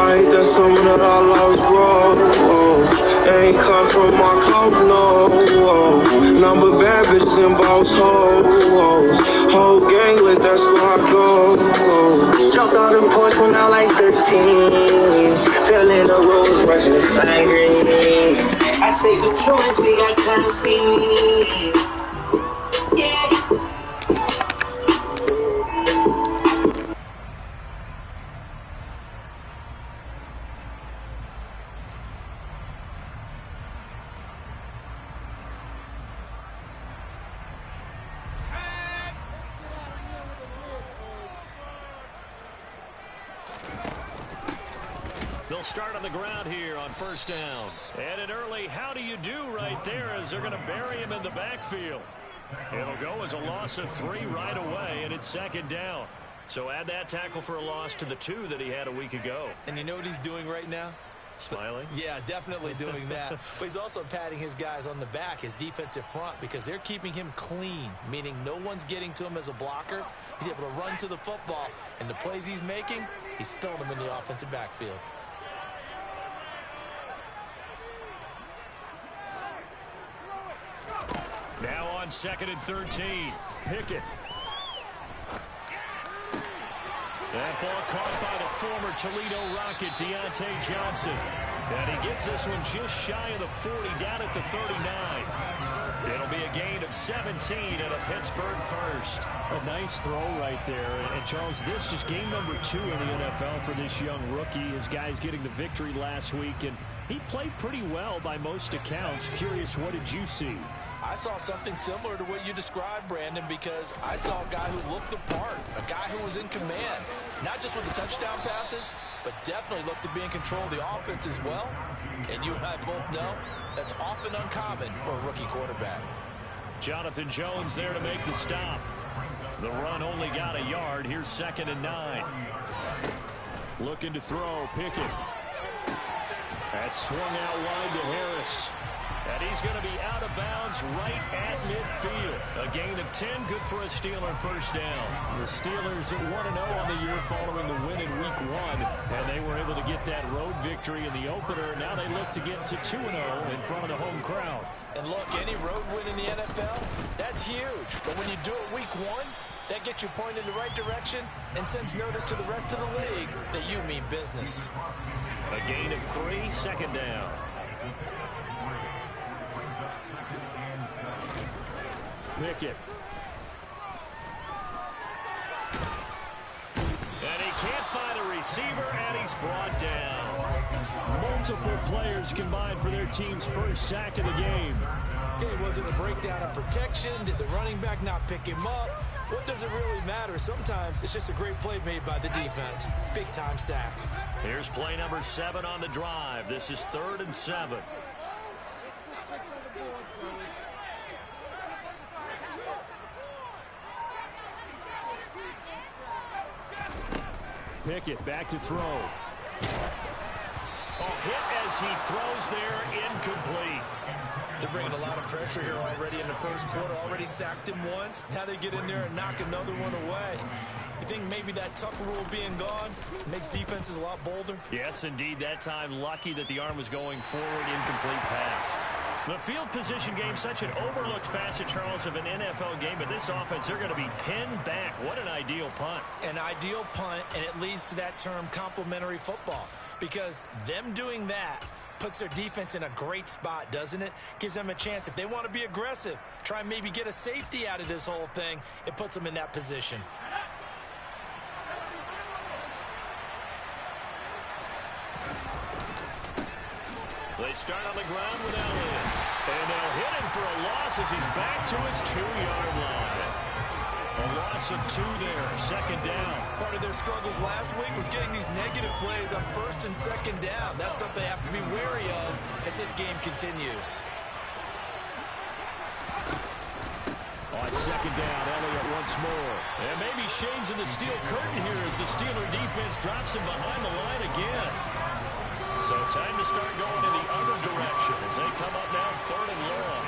night, that's something that I lost, bro. Ain't cut from my cloak, no. Number bad bitches and boss hoes. Whole gang lit, that's where I go. Jumped out the porch when I like 13. Feeling the rules, rushing the same. I say you choice, we got come see. Yeah. They'll start on the ground here on first down. And an early how do you do right there as they're going to bury him in the backfield. It'll go as a loss of 3 right away, and it's second down. So add that tackle for a loss to the 2 that he had a week ago. And you know what he's doing right now? Smiling? Yeah, definitely doing that. But he's also patting his guys on the back, his defensive front, because they're keeping him clean, meaning no one's getting to him as a blocker. He's able to run to the football, and the plays he's making, he's spilling them in the offensive backfield. Now on 2nd and 13. Pickett. That ball caught by the former Toledo Rocket, Deontay Johnson. And he gets this one just shy of the 40, down at the 39. It'll be a gain of 17 and a Pittsburgh first. A nice throw right there. And Charles, this is game number 2 in the NFL for this young rookie. His guys getting the victory last week, and he played pretty well by most accounts. Curious, what did you see? I saw something similar to what you described, Brandon, because I saw a guy who looked the part, a guy who was in command, not just with the touchdown passes, but definitely looked to be in control of the offense as well. And you and I both know that's often uncommon for a rookie quarterback. Jonathan Jones there to make the stop. The run only got a yard. Here's 2nd and 9. Looking to throw, Pickett. That's swung out wide to Harris. And he's going to be out of bounds right at midfield. A gain of 10, good for a Steeler first down. The Steelers at 1-0 on the year following the win in Week 1. And they were able to get that road victory in the opener. Now they look to get to 2-0 in front of the home crowd. And look, any road win in the NFL, that's huge. But when you do it Week 1, that gets you pointed in the right direction and sends notice to the rest of the league that you mean business. A gain of 3, second down. Pickett. And he can't find a receiver, and he's brought down. Multiple players combined for their team's first sack of the game. Okay, was it a breakdown of protection? Did the running back not pick him up? What does it really matter? Sometimes it's just a great play made by the defense. Big-time sack. Here's play number 7 on the drive. This is 3rd and 7. Pickett back to throw. Hit as he throws there, incomplete. They're bringing a lot of pressure here already in the first quarter. Already sacked him once. Now they get in there and knock another one away. You think maybe that Tucker rule being gone makes defenses a lot bolder? Yes, indeed. That time, lucky that the arm was going forward, incomplete pass. The field position game, such an overlooked facet, Charles, of an NFL game, but this offense, they're going to be pinned back. What an ideal punt. An ideal punt, and it leads to that term complementary football, because them doing that puts their defense in a great spot, doesn't it? Gives them a chance. If they want to be aggressive, try and maybe get a safety out of this whole thing, it puts them in that position. They start on the ground with Elliott. And they'll hit him for a loss as he's back to his 2-yard line. A loss of 2 there, second down. Part of their struggles last week was getting these negative plays on 1st and 2nd down. That's something they have to be wary of as this game continues. On 2nd down, Elliott once more. And maybe Shane's in the steel curtain here as the Steeler defense drops him behind the line again. So time to start going in the other direction as they come up now 3rd and long.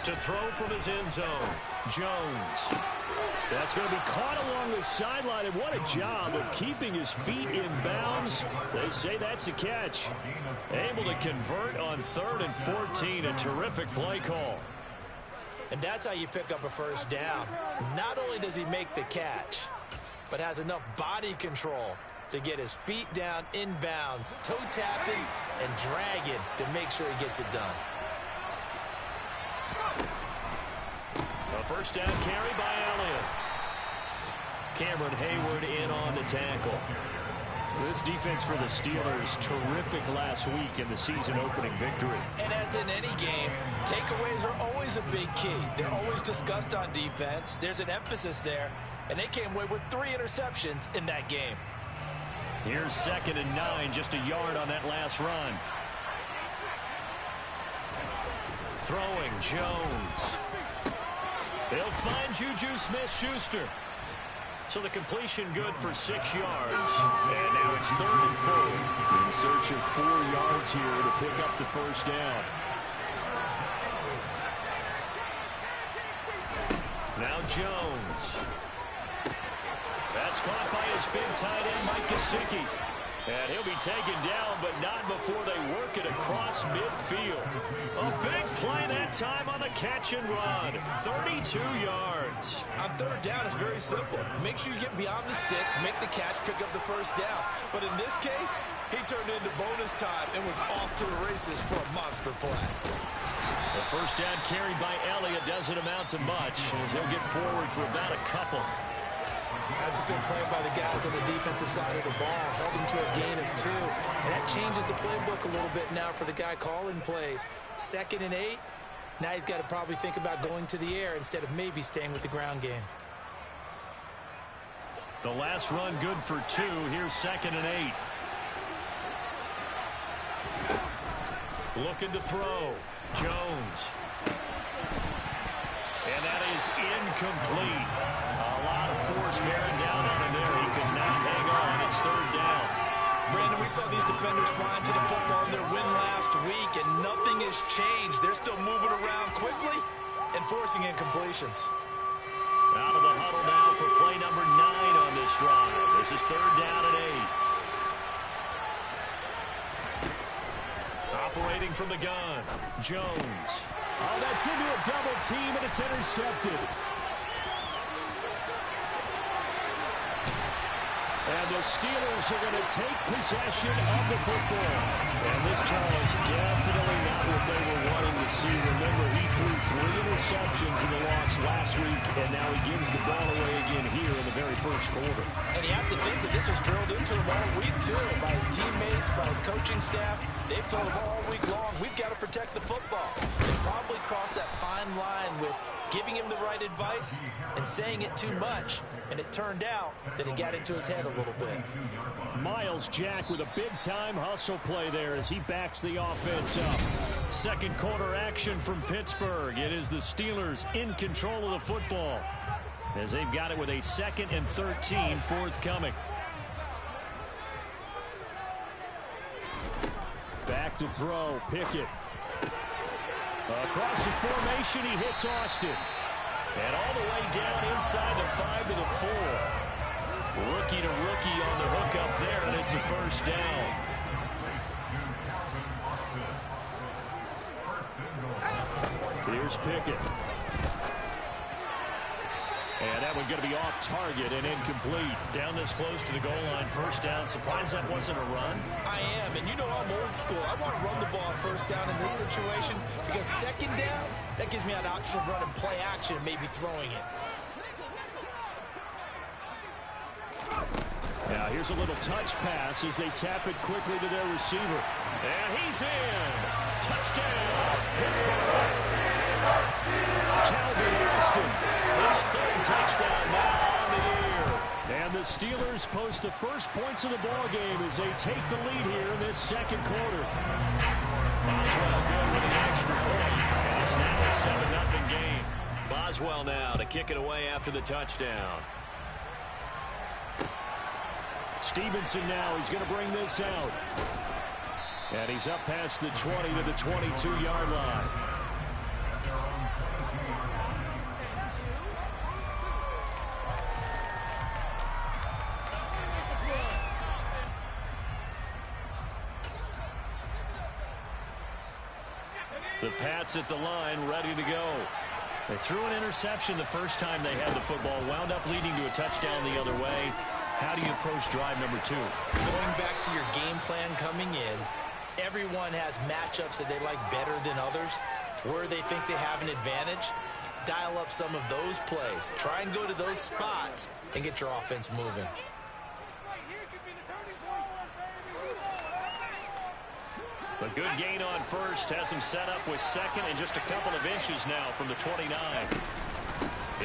To throw from his end zone, Jones. That's going to be caught along the sideline, and what a job of keeping his feet in bounds. They say that's a catch. Able to convert on 3rd and 14, a terrific play call. And that's how you pick up a first down. Not only does he make the catch, but has enough body control to get his feet down in bounds, toe tapping and dragging to make sure he gets it done. A first down carry by Elliott. Cameron Hayward in on the tackle. This defense for the Steelers, terrific last week in the season-opening victory. And as in any game, takeaways are always a big key. They're always discussed on defense. There's an emphasis there, and they came away with 3 interceptions in that game. Here's 2nd and 9, just a yard on that last run. Throwing, Jones. They'll find Juju Smith-Schuster. So the completion good for 6 yards. And now it's 3rd and 4. In search of 4 yards here to pick up the first down. Now Jones. That's caught by his big tight end, Mike Gesicki. And he'll be taken down, but not before they work it across midfield. A big play that time on the catch and run. 32 yards. On 3rd down, it's very simple. Make sure you get beyond the sticks, make the catch, pick up the first down. But in this case, he turned it into bonus time and was off to the races for a monster play. The first down carried by Elliott doesn't amount to much, as he'll get forward for about a couple. That's a good play by the guys on the defensive side of the ball. Held him to a gain of 2. And that changes the playbook a little bit now for the guy calling plays. 2nd and 8. Now he's got to probably think about going to the air instead of maybe staying with the ground game. The last run good for 2. Here's 2nd and 8. Looking to throw. Jones. And that is incomplete. A lot of force bearing down on him there. He could not hang on. It's 3rd down. Brandon, we saw these defenders flying to the football in their win last week, and nothing has changed. They're still moving around quickly and forcing incompletions. Out of the huddle now for play number 9 on this drive. This is 3rd down and 8. Operating from the gun, Jones. Oh, that's into a double team, and it's intercepted. And the Steelers are going to take possession of the football. And this, Charles, definitely not what they were wanting to see. Remember, he threw 3 interceptions in the loss last week, and now he gives the ball away again here in the very first quarter. And you have to think that this was drilled into him all week, too, by his teammates, by his coaching staff. They've told him all week long, we've got to protect the football. They probably crossed that fine line with giving him the right advice and saying it too much. And it turned out that it got into his head a little bit. Miles Jack with a big-time hustle play there as he backs the offense up. Second quarter action from Pittsburgh. It is the Steelers in control of the football as they've got it with a 2nd and 13 forthcoming. Back to throw, Pickett. Across the formation, he hits Austin. And all the way down inside the 5 to the 4. Rookie to rookie on the hook up there, and it's a first down. Here's Pickett. And that one going to be off target and incomplete. Down this close to the goal line, first down. Surprised that wasn't a run? I am, and you know I'm old school. I want to run the ball on first down in this situation because 2nd down, that gives me an option of running play action and maybe throwing it. Now here's a little touch pass as they tap it quickly to their receiver. And he's in. Touchdown, Pittsburgh. Calvin Austin. His 3rd touchdown now on the year. And the Steelers post the first points of the ball game as they take the lead here in this 2nd quarter. Boswell good with an extra point. And it's now a 7-0 game. Boswell now to kick it away after the touchdown. Stevenson now, he's going to bring this out. And he's up past the 20 to the 22-yard line. The Pats at the line, ready to go. They threw an interception the first time they had the football, wound up leading to a touchdown the other way. How do you approach drive number 2? Going back to your game plan coming in, everyone has matchups that they like better than others. Where they think they have an advantage, dial up some of those plays. Try and go to those spots and get your offense moving. A good gain on first has him set up with second and just a couple of inches now from the 29.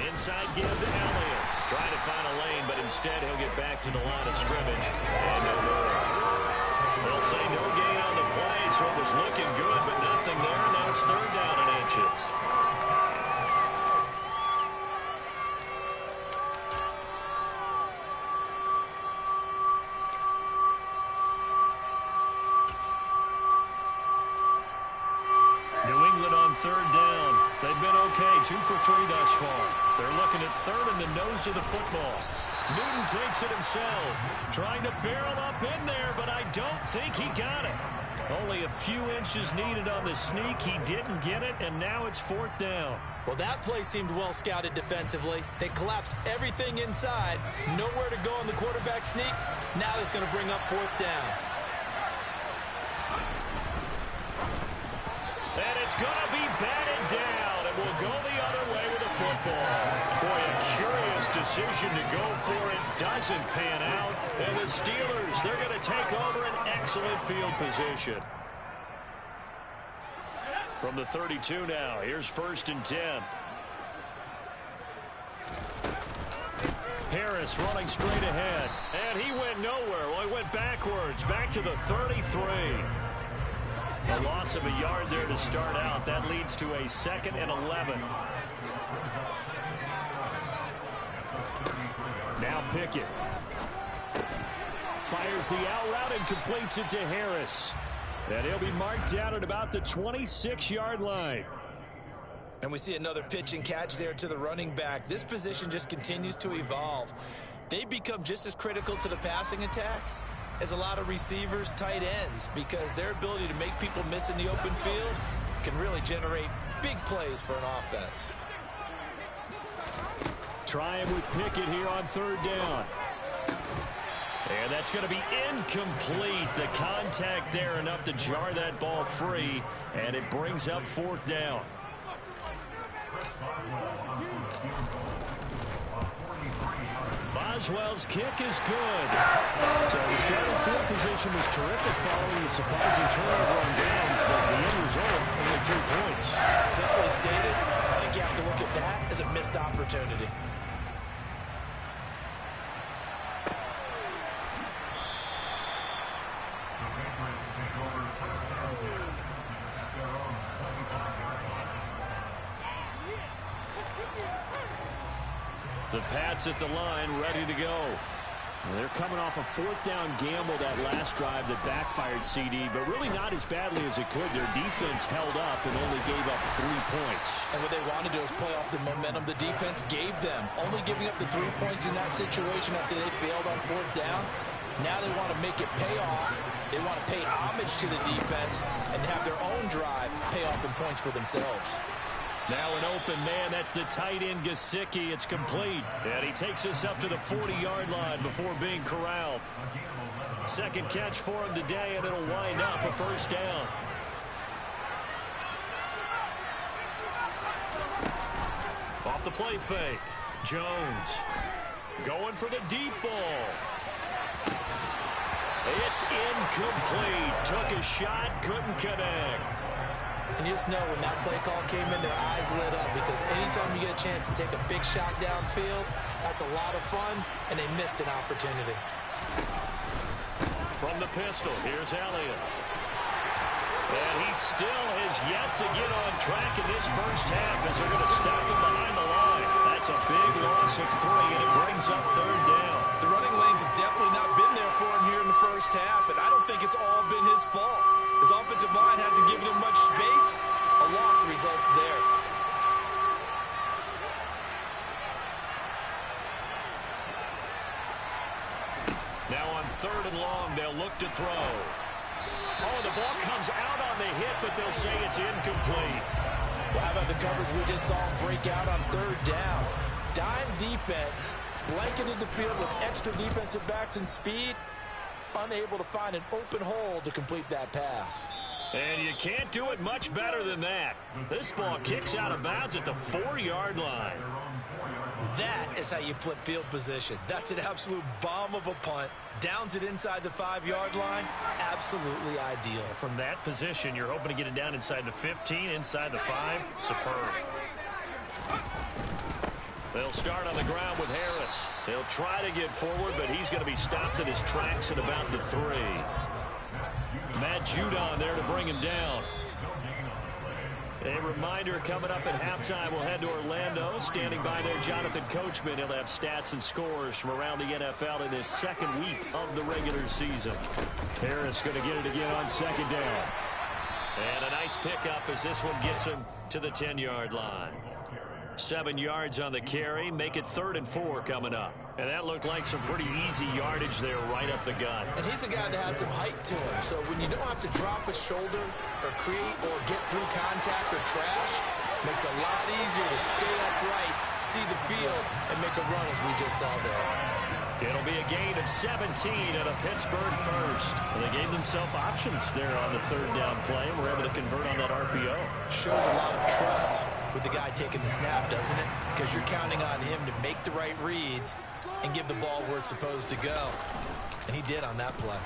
Inside give to Elliott. Trying to find a lane, but instead he'll get back to the line of scrimmage. And no more. They'll say no gain on the play, so it was looking good, but nothing there. Now it's 3rd down and inches. New England on 3rd down. They've been okay, 2 for 3 thus far. They're looking at 3rd in the nose of the football. Newton takes it himself, trying to barrel up in there, but I don't think he got it. Only a few inches needed on the sneak. He didn't get it, and now it's 4th down. Well, that play seemed well scouted defensively. They collapsed everything inside. Nowhere to go on the quarterback sneak. Now it's going to bring up 4th down. And it's going to be batted down, and we'll go the other way with the football. Boy, a curious decision to go for it. Doesn't pan out. And the Steelers, they're going to take over an excellent field position. From the 32 now, here's 1st and 10. Harris running straight ahead. And he went nowhere. Well, he went backwards, back to the 33. A loss of a yard there to start out. That leads to a 2nd and 11. Now Pickett. Fires the out route and completes it to Harris. And he'll be marked down at about the 26-yard line. And we see another pitch and catch there to the running back. This position just continues to evolve. They become just as critical to the passing attack as a lot of receivers, tight ends, because their ability to make people miss in the open field can really generate big plays for an offense. Trying with Pickett here on 3rd down. And that's going to be incomplete. The contact there enough to jar that ball free, and it brings up 4th down. Boswell's kick is good. So the starting field position was terrific following the surprising turnover on downs, but the end result, only 3 points. Simply stated, I think you have to look at that as a missed opportunity. The Pats at the line, ready to go. Well, they're coming off a 4th down gamble that last drive that backfired CD, but really not as badly as it could. Their defense held up and only gave up 3 points. And what they want to do is play off the momentum the defense gave them. Only giving up the 3 points in that situation after they failed on 4th down. Now they want to make it pay off. They want to pay homage to the defense and have their own drive pay off in points for themselves. Now an open man, that's the tight end Gesicki. It's complete. And he takes us up to the 40-yard line before being corralled. 2nd catch for him today, and it'll wind up a 1st down. Off the play fake. Jones going for the deep ball. It's incomplete. Took a shot, couldn't connect. And you just know when that play call came in, their eyes lit up, because anytime you get a chance to take a big shot downfield, that's a lot of fun, and they missed an opportunity. From the pistol, here's Elliott. And he still has yet to get on track in this first half as they're going to stack him behind the line. That's a big loss of 3, and it brings up 3rd down. The running lanes have definitely not been there for him here in the first half, and I don't think it's all been his fault. His offensive line hasn't given him much space. A loss results there. Now on 3rd and long, they'll look to throw. Oh, the ball comes out on the hit, but they'll say it's incomplete. Well, how about the coverage we just saw break out on third down? Dime defense, blanketed the field with extra defensive backs and speed, unable to find an open hole to complete that pass. And you can't do it much better than that. This ball kicks out of bounds at the 4-yard line. That is how you flip field position. That's an absolute bomb of a punt. Downs it inside the 5-yard line. Absolutely ideal. From that position, you're hoping to get it down inside the 15, inside the 5. Superb. They'll start on the ground with Harris. They'll try to get forward, but he's going to be stopped in his tracks at about the 3. Matt Judon there to bring him down. A reminder, coming up at halftime, we'll head to Orlando. Standing by there, Jonathan Coachman. He'll have stats and scores from around the NFL in his second week of the regular season. Harris going to get it again on second down. And a nice pickup as this one gets him to the 10-yard line. 7 yards on the carry. Make it 3rd and 4 coming up. And that looked like some pretty easy yardage there right up the gut. And he's a guy that has some height to him. So when you don't have to drop a shoulder or create or get through contact or trash, makes it a lot easier to stay upright, see the field, and make a run as we just saw there. It'll be a gain of 17 and a Pittsburgh first. And they gave themselves options there on the 3rd down play and were able to convert on that RPO. Shows a lot of trust with the guy taking the snap, doesn't it? Because you're counting on him to make the right reads and give the ball where it's supposed to go. And he did on that play.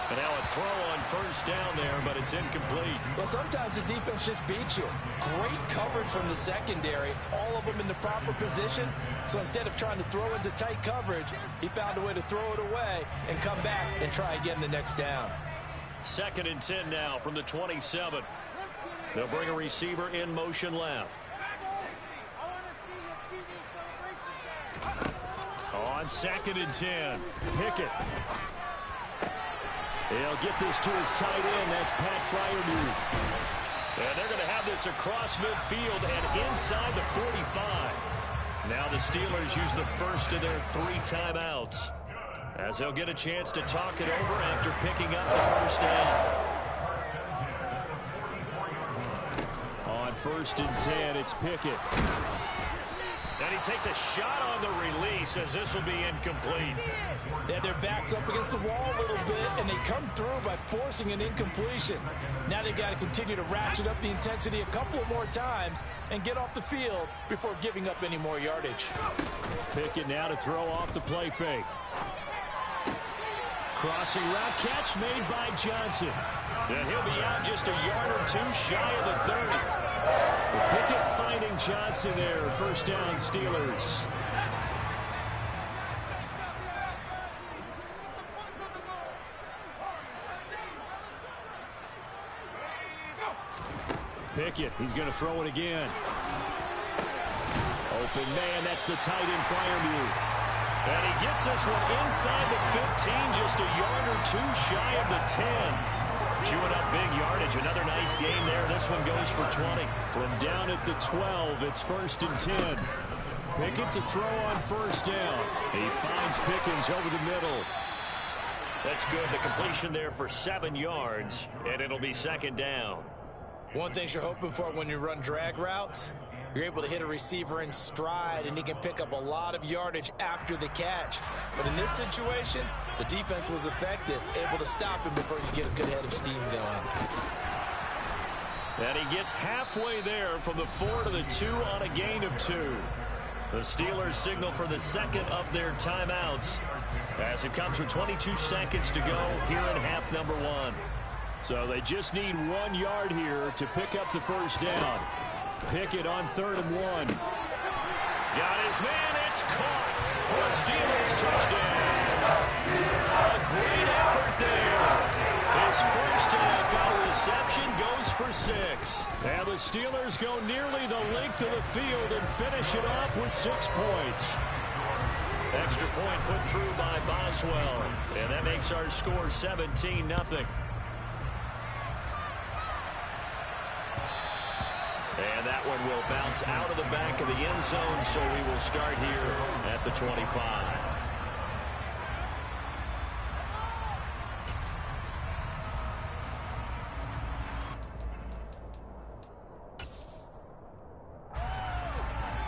And now a throw on 1st down there, but it's incomplete. Well, sometimes the defense just beats you. Great coverage from the secondary, all of them in the proper position. So instead of trying to throw into tight coverage, he found a way to throw it away and come back and try again the next down. 2nd and 10 now from the 27. They'll bring a receiver in motion left. On 2nd and 10, Pickett. He'll get this to his tight end. That's Pat Freiermuth. And they're going to have this across midfield and inside the 45. Now the Steelers use the first of their 3 timeouts, as they'll get a chance to talk it over after picking up the 1st down. On 1st and 10, it's Pickett. And he takes a shot on the release as this will be incomplete. Yeah, their backs up against the wall a little bit, and they come through by forcing an incompletion. Now they've got to continue to ratchet up the intensity a couple of more times and get off the field before giving up any more yardage. Pickett now to throw off the play fake. Crossing route catch made by Johnson. And he'll be out just a yard or 2 shy of the 30. Pickett finding Johnson there. 1st down, Steelers. Pickett, he's going to throw it again. Open man, that's the tight end, Freiermuth. And he gets this one inside the 15, just a yard or 2 shy of the 10. Chewing up big yardage. Another nice game there. This one goes for 20. From down at the 12, it's 1st and 10. Pickett to throw on 1st down. He finds Pickens over the middle. That's good. The completion there for 7 yards, and it'll be 2nd down. One thing you're hoping for when you run drag routes, you're able to hit a receiver in stride, and he can pick up a lot of yardage after the catch. But in this situation, the defense was effective, able to stop him before you get a good head of steam going. And he gets halfway there from the 4 to the 2 on a gain of 2. The Steelers signal for the 2nd of their timeouts as it comes with 22 seconds to go here in half number 1. So they just need 1 yard here to pick up the 1st down. Pickett on 3rd and 1. Got his man. It's caught for a Steelers touchdown. A great effort there. His first NFL reception goes for 6. And the Steelers go nearly the length of the field and finish it off with 6 points. Extra point put through by Boswell. And that makes our score 17-0. And that one will bounce out of the back of the end zone, so we will start here at the 25.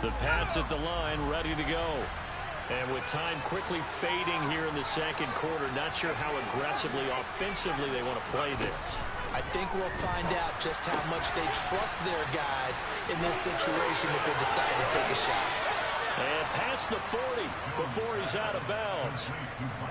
The Pats at the line, ready to go. And with time quickly fading here in the second quarter, not sure how aggressively, offensively they want to play this. I think we'll find out just how much they trust their guys in this situation if they decide to take a shot. And past the 40 before he's out of bounds.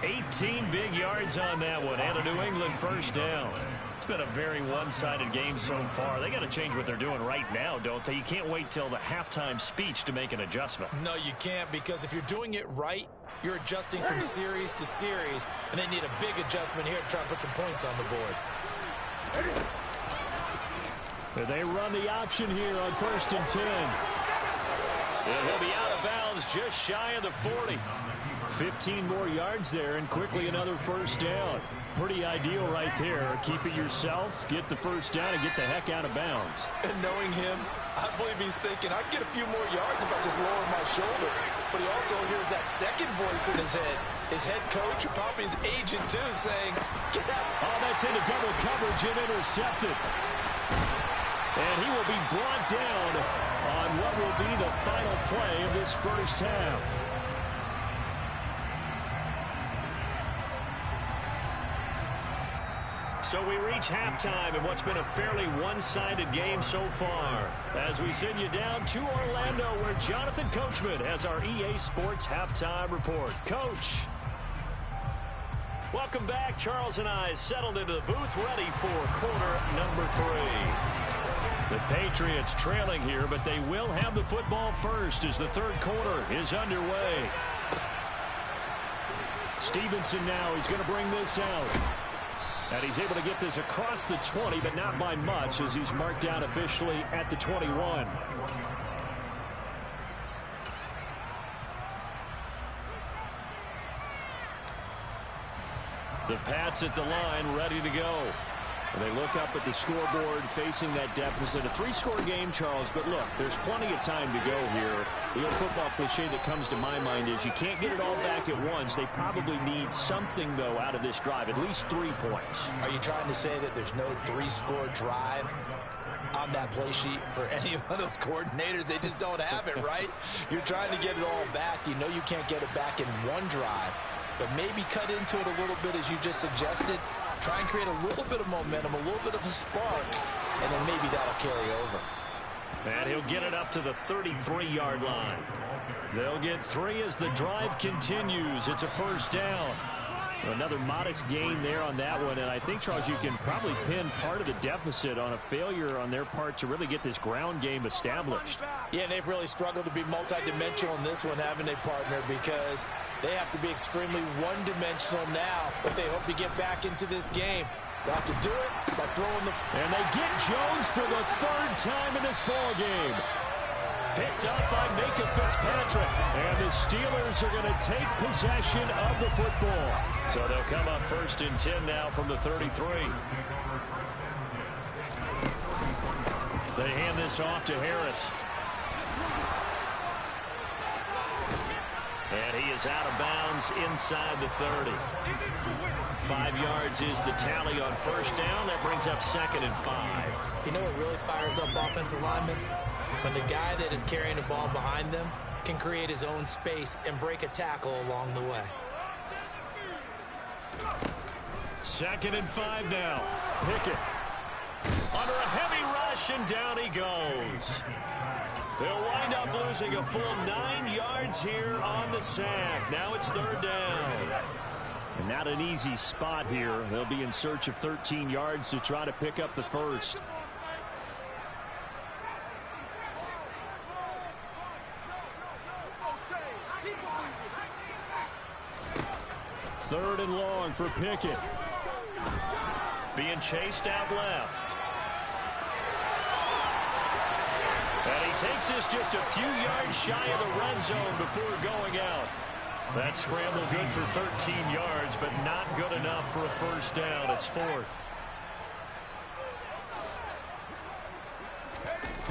18 big yards on that one, and a New England first down. It's been a very one-sided game so far. They got to change what they're doing right now, don't they? You can't wait till the halftime speech to make an adjustment. No, you can't, because if you're doing it right, you're adjusting from series to series, and they need a big adjustment here to try and put some points on the board. They run the option here on 1st and 10. And he'll be out of bounds just shy of the 40. 15 more yards there, and quickly another first down. Pretty ideal right there. Keep it yourself, get the first down, and get the heck out of bounds. And knowing him, I believe he's thinking, I can get a few more yards if I just lower my shoulder. But he also hears that second voice in his head. His head coach, or probably his agent too, saying, get out. Oh, that's into double coverage and intercepted. And he will be brought down on what will be the final play of this first half. So we reach halftime in what's been a fairly one-sided game so far, as we send you down to Orlando, where Jonathan Coachman has our EA Sports Halftime Report. Coach. Welcome back. Charles and I settled into the booth, ready for quarter number 3. The Patriots trailing here, but they will have the football first as the third quarter is underway. Stevenson now is going to bring this out. And he's able to get this across the 20, but not by much, as he's marked down officially at the 21. The Pats at the line, ready to go. And they look up at the scoreboard, facing that deficit. A 3-score game, Charles, but look, there's plenty of time to go here. The old football cliche that comes to my mind is you can't get it all back at once. They probably need something, though, out of this drive, at least 3 points. Are you trying to say that there's no 3-score drive on that play sheet for any of those coordinators? They just don't have it, right? You're trying to get it all back. You know you can't get it back in one drive, but maybe cut into it a little bit, as you just suggested. Try and create a little bit of momentum, a little bit of a spark, and then maybe that'll carry over. And he'll get it up to the 33-yard line. They'll get 3 as the drive continues. It's a first down. Another modest gain there on that one, and I think, Charles, you can probably pin part of the deficit on a failure on their part to really get this ground game established. Yeah, and they've really struggled to be multidimensional in this one, haven't they, partner? Because they have to be extremely one-dimensional now if they hope to get back into this game. They'll have to do it by throwing the... And they get Jones for the 3rd time in this ball game. Picked up by Micah Fitzpatrick. And the Steelers are going to take possession of the football. So they'll come up 1st and 10 now from the 33. They hand this off to Harris. And he is out of bounds inside the 30. 5 yards is the tally on first down. That brings up 2nd and 5. You know what really fires up offensive linemen? When the guy that is carrying the ball behind them can create his own space and break a tackle along the way. 2nd and 5 now. Pickett under a heavy rush, and down he goes. They'll wind up losing a full 9 yards here on the sack. Now it's 3rd down. And not an easy spot here. They'll be in search of 13 yards to try to pick up the first. Third and long for Pickett. Being chased out left. And he takes this just a few yards shy of the red zone before going out. That scramble good for 13 yards, but not good enough for a first down. It's 4th.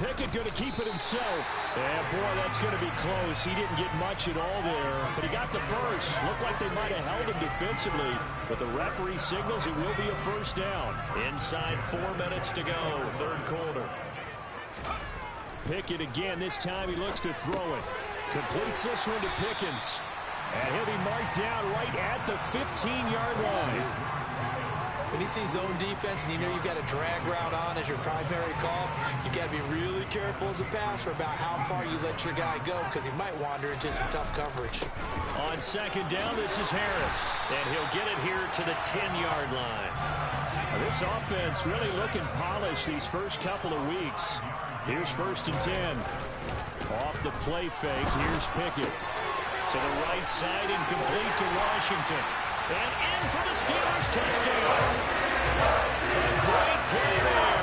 Pickett going to keep it himself. And, boy, that's going to be close. He didn't get much at all there, but he got the first. Looked like they might have held him defensively, but the referee signals it will be a first down. Inside 4 minutes to go, 3rd quarter. Pickett again. This time he looks to throw it. Completes this one to Pickens. And he'll be marked down right at the 15-yard line. When you see zone defense and you know you've got a drag route on as your primary call, you've got to be really careful as a passer about how far you let your guy go because he might wander into some tough coverage. On second down, this is Harris. And he'll get it here to the 10-yard line. Now, this offense really looking polished these first couple of weeks. Here's 1st and 10. Off the play fake, here's Pickett. To the right side and complete to Washington. And in for the Steelers touchdown. A great play there.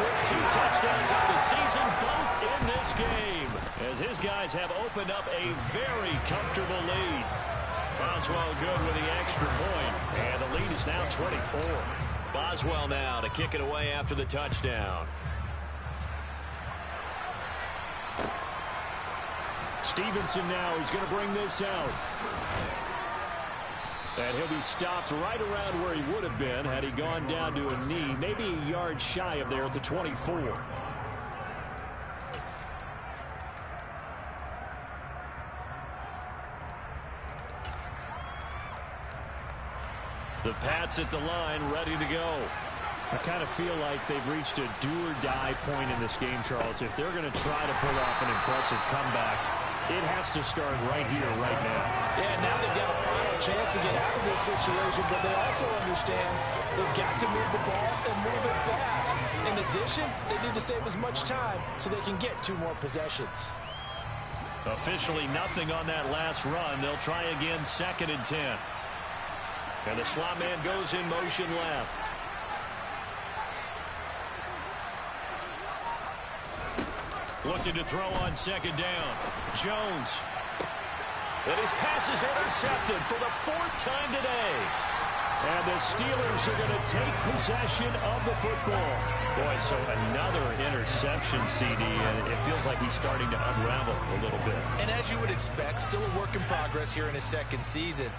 With 2 touchdowns on the season, both in this game. As his guys have opened up a very comfortable lead. Boswell good with the extra point. And the lead is now 24. Boswell now to kick it away after the touchdown. Stevenson now is going to bring this out. And he'll be stopped right around where he would have been had he gone down to a knee, maybe a yard shy of there at the 24. The Pats at the line, ready to go. I kind of feel like they've reached a do-or-die point in this game, Charles. If they're going to try to pull off an impressive comeback, it has to start right here, right now. Yeah, now they've got a final chance to get out of this situation, but they also understand they've got to move the ball and move it fast. In addition, they need to save as much time so they can get 2 more possessions. Officially nothing on that last run. They'll try again, 2nd and 10. And the slot man goes in motion left. Looking to throw on 2nd down. Jones. And his pass is intercepted for the 4th time today. And the Steelers are going to take possession of the football. Boy, so another interception, CD, and it feels like he's starting to unravel a little bit. And as you would expect, still a work in progress here in his 2nd season.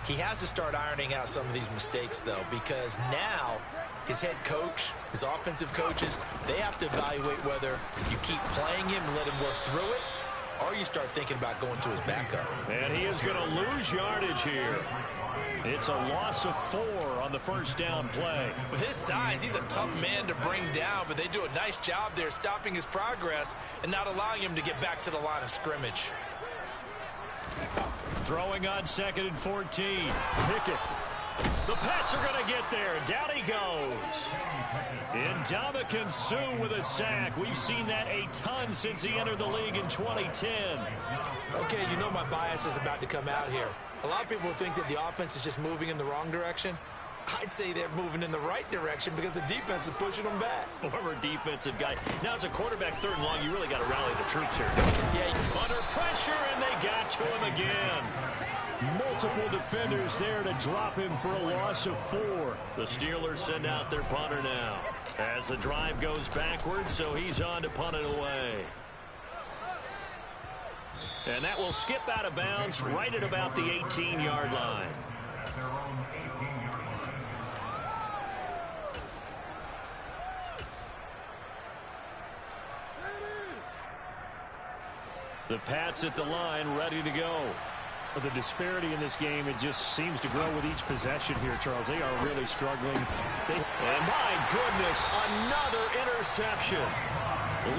He has to start ironing out some of these mistakes, though, because now his head coach, his offensive coaches, they have to evaluate whether you keep playing him and let him work through it, or you start thinking about going to his backup. And he is going to lose yardage here. It's a loss of 4 on the 1st down play. With his size, he's a tough man to bring down, but they do a nice job there stopping his progress and not allowing him to get back to the line of scrimmage. Throwing on 2nd and 14. Pickett. The Pats are going to get there. Down he goes. Ndamukong Suh with a sack. We've seen that a ton since he entered the league in 2010. Okay, you know my bias is about to come out here. A lot of people think that the offense is just moving in the wrong direction. I'd say they're moving in the right direction because the defense is pushing them back. Former defensive guy. Now, as a quarterback 3rd and long, you really got to rally the troops here. Yeah. Under pressure, and they got to him again. Multiple defenders there to drop him for a loss of 4. The Steelers send out their punter now. As the drive goes backwards, so he's on to punt it away. And that will skip out of bounds right at about the 18-yard line. The Pats at the line, ready to go. The disparity in this game, it just seems to grow with each possession here, Charles. They are really struggling. And my goodness, another interception.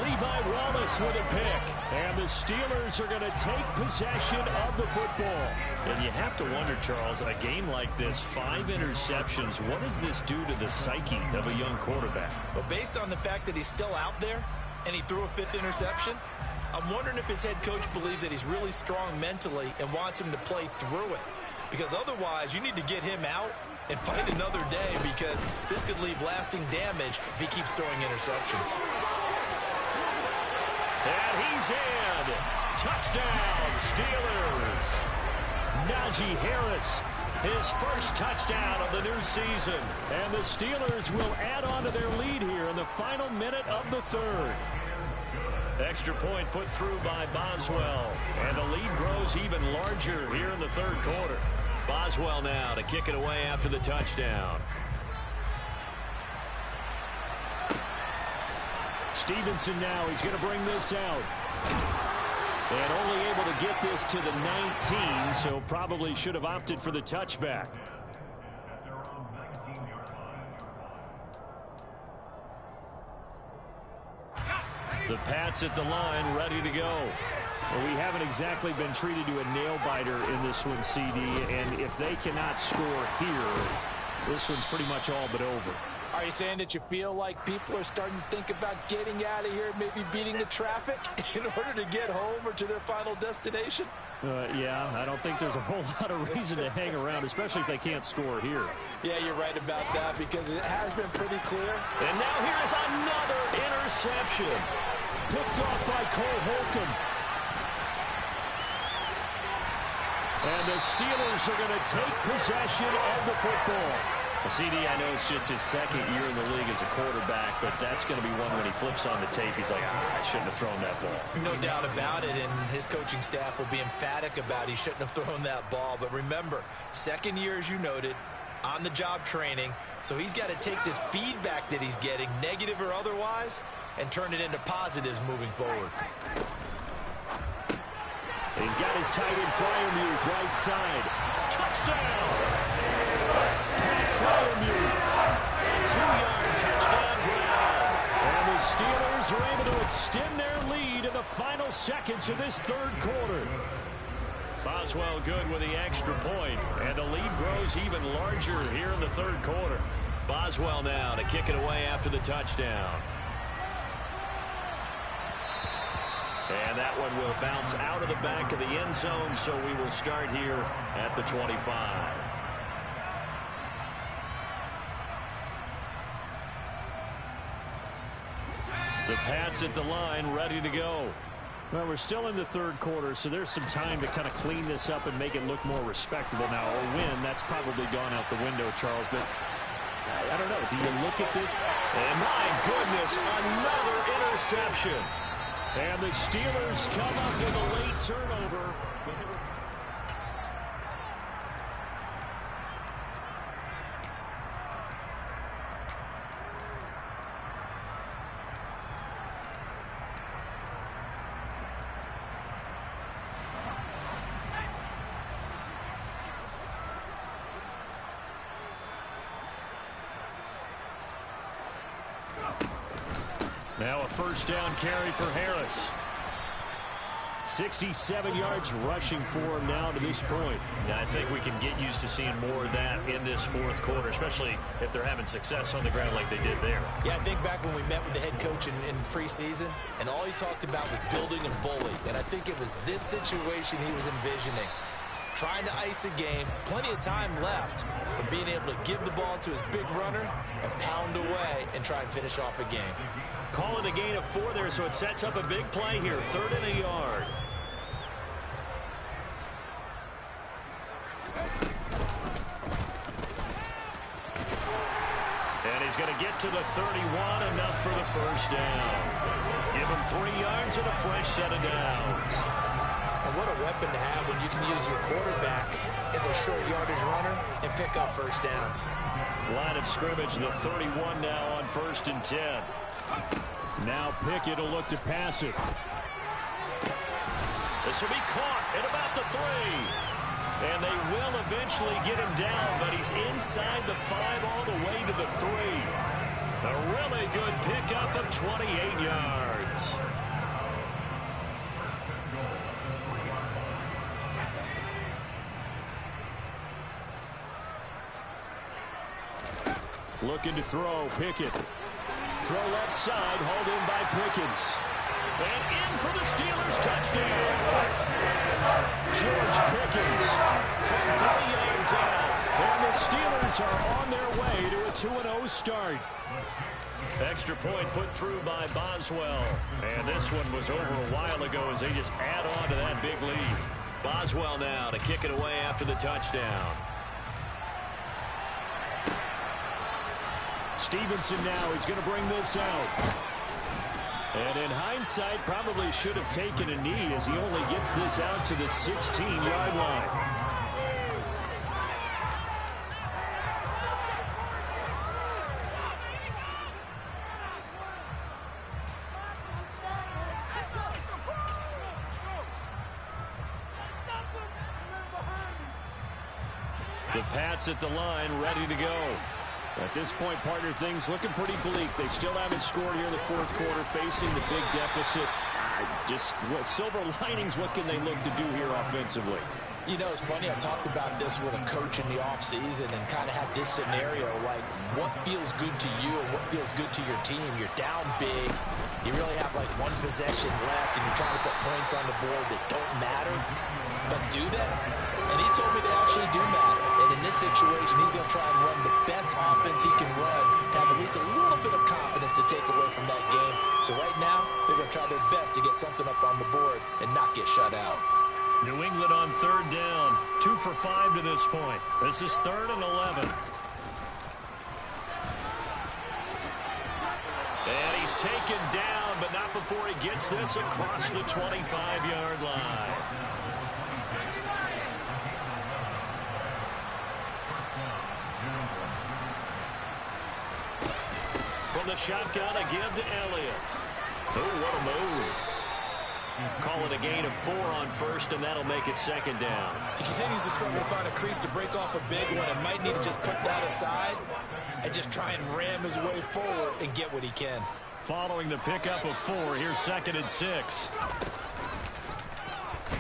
Levi Wallace with a pick. And the Steelers are going to take possession of the football. And you have to wonder, Charles, a game like this, 5 interceptions, what does this do to the psyche of a young quarterback? But based on the fact that he's still out there and he threw a 5th interception, I'm wondering if his head coach believes that he's really strong mentally and wants him to play through it. Because otherwise, you need to get him out and fight another day because this could leave lasting damage if he keeps throwing interceptions. And he's in. Touchdown, Steelers. Najee Harris, his first touchdown of the new season. And the Steelers will add on to their lead here in the final minute of the 3rd. Extra point put through by Boswell. And the lead grows even larger here in the 3rd quarter. Boswell now to kick it away after the touchdown. Stevenson now. He's going to bring this out. And only able to get this to the 19, so probably should have opted for the touchback. The Pats at the line, ready to go. Well, we haven't exactly been treated to a nail-biter in this one, CD, and if they cannot score here, this one's pretty much all but over. Are you saying that you feel like people are starting to think about getting out of here, maybe beating the traffic in order to get home or to their final destination? Yeah, I don't think there's a whole lot of reason to hang around, especially if they can't score here. Yeah, you're right about that because it has been pretty clear. And now here's another interception. Picked off by Cole Holcomb. And the Steelers are going to take possession of the football. CD, I know it's just his second year in the league as a quarterback, but that's going to be one when he flips on the tape. He's like, I shouldn't have thrown that ball. No doubt about it, and his coaching staff will be emphatic about he shouldn't have thrown that ball. But remember, second year, as you noted, on-the-job training, so he's got to take this feedback that he's getting, negative or otherwise, and turn it into positives moving forward. He's got his tight end Freiermuth right side. Touchdown! Freiermuth. 2-yard touchdown ground. And the Steelers are able to extend their lead in the final seconds of this third quarter. Boswell good with the extra point, and the lead grows even larger here in the third quarter. Boswell now to kick it away after the touchdown. And that one will bounce out of the back of the end zone, so we will start here at the 25. The Pats at the line, ready to go. Well, we're still in the third quarter, so there's some time to kind of clean this up and make it look more respectable. Now, a win, that's probably gone out the window, Charles, but I don't know. Do you look at this? And my goodness, another interception. And the Steelers come up with a late turnover. Now a first down carry for Harris. 67 yards rushing for him now to this point. Now, I think we can get used to seeing more of that in this fourth quarter, especially if they're having success on the ground like they did there. Yeah, I think back when we met with the head coach in preseason, and all he talked about was building and bully. And I think it was this situation he was envisioning. Trying to ice a game, plenty of time left, but being able to give the ball to his big runner and pound away and try and finish off a game. Call it a gain of 4 there, so it sets up a big play here. 3rd and a yard. And he's going to get to the 31, enough for the first down. Give him 3 yards and a fresh set of downs. And what a weapon to have when you can use your quarterback as a short yardage runner and pick up first downs. Line of scrimmage, the 31 now on 1st and 10. Now Pickett will look to pass it. This will be caught at about the 3. And they will eventually get him down, but he's inside the 5 all the way to the 3. A really good pickup of 28 yards. Looking to throw, Pickett. Throw left side, hauled in by Pickens. And in for the Steelers, touchdown. George Pickens From 3 yards out. And the Steelers are on their way to a 2-0 start. Extra point put through by Boswell. And this one was over a while ago as they just add on to that big lead. Boswell now to kick it away after the touchdown. Stevenson now is going to bring this out. And in hindsight, probably should have taken a knee as he only gets this out to the 16-yard line. The Pats at the line, ready to go. At this point, partner, things looking pretty bleak. They still haven't scored here in the fourth quarter, facing the big deficit. Silver linings, what can they look to do here offensively? You know, it's funny, I talked about this with a coach in the offseason and kind of had this scenario, like what feels good to you and what feels good to your team. You're down big. You really have like one possession left, and you're trying to put points on the board that don't matter. But do that? And he told me they actually do matter. And in this situation, he's going to try and run the best offense he can run to have at least a little bit of confidence to take away from that game. So right now, they're going to try their best to get something up on the board and not get shut out. New England on third down. 2 for 5 to this point. This is 3rd and 11. And he's taken down, but not before he gets this across the 25-yard line. From the shotgun, a give to Elliott. Oh, what a move. Call it a gain of 4 on first, and that'll make it 2nd down. He continues to struggle to find a crease to break off a big one and might need to just put that aside and just try and ram his way forward and get what he can. Following the pickup of 4, here's 2nd and 6.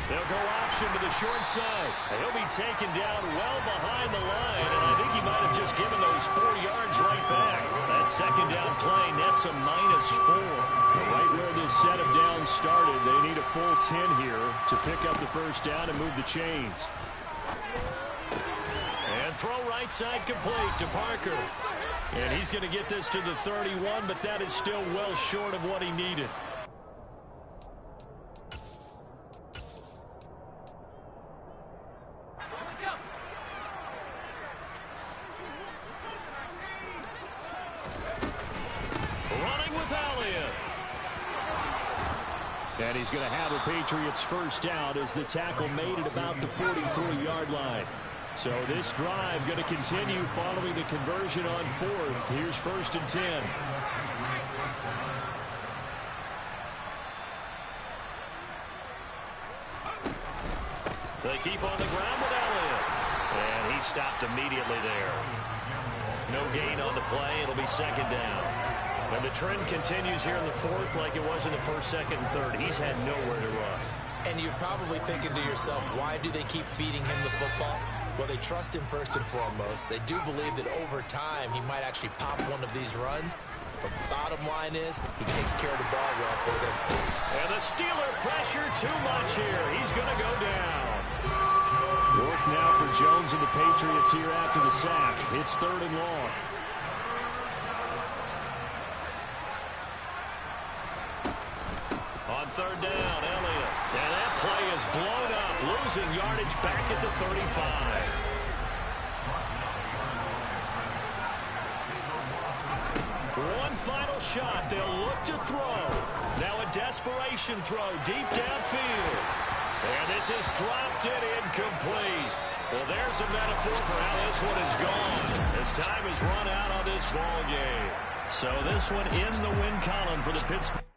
They'll go option to the short side. He'll be taken down well behind the line, and I think he might have just given those 4 yards right back. That 2nd down play nets a -4. Right where this set of downs started, they need a full 10 here to pick up the first down and move the chains. And throw right side complete to Parker. And he's going to get this to the 31, but that is still well short of what he needed. And he's going to have a Patriots first down as the tackle made it about the 43-yard line. So this drive going to continue following the conversion on 4th. Here's 1st and 10. They keep on the ground with Elliott. And he stopped immediately there. No gain on the play. It'll be 2nd down. And the trend continues here in the 4th like it was in the 1st, 2nd, and 3rd. He's had nowhere to run. And you're probably thinking to yourself, why do they keep feeding him the football? Well, they trust him first and foremost. They do believe that over time he might actually pop one of these runs. But bottom line is he takes care of the ball well for them. And the Steeler pressure too much here. He's going to go down. Work now for Jones and the Patriots here after the sack. It's 3rd and long. On 3rd down, Elliott. And that play is blown up, losing yardage back at the 35. One final shot. They'll look to throw. Now a desperation throw deep downfield. And this is dropped and incomplete. Well, there's a metaphor for how this one is gone as time has run out on this ball game. So this one in the win column for the Pittsburgh.